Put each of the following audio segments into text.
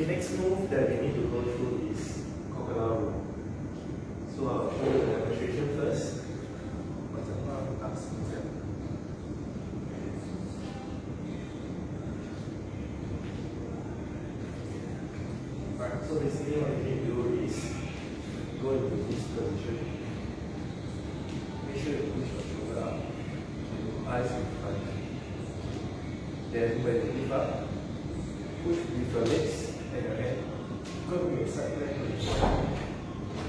Okay, next move that we need to go through is crocodile roll. So I'll show you the demonstration first. Right, so basically what you need to do is go into this position. Make sure you push your shoulder up, eyes in front. Then when you lift up, push with your legs and your hand. Go to your side plank position.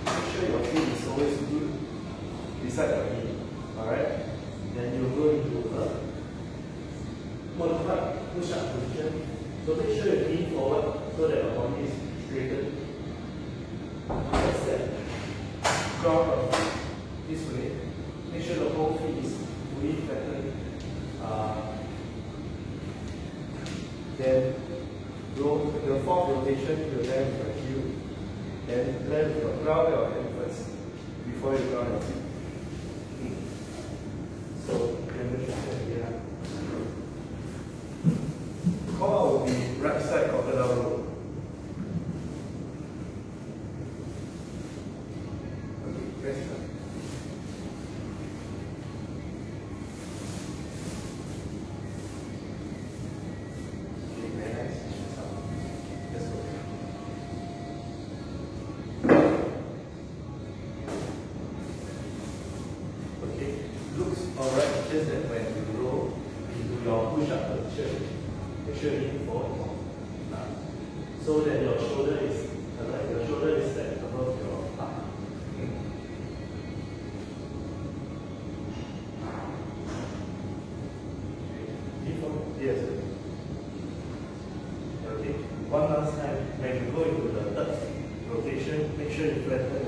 Make sure your feet is always good beside your knee. Alright? Then you go into a modified push-up position. So make sure you lean forward so that your body is straightened. Next step, ground your feet this way. Make sure the whole feet is fully flattened. Then roll the fourth rotation, you land with your heel. Then land your ground your hand first before you ground your feet. So demonstration again. Call out will be right side crocodile roll. Okay, rest up. Looks alright, just that when you roll into your push-up position, make sure you lean forward more. So that your shoulder is set above your heart. Lean forward? Yes. Okay. One last time, when you go into the third rotation, make sure you flatten the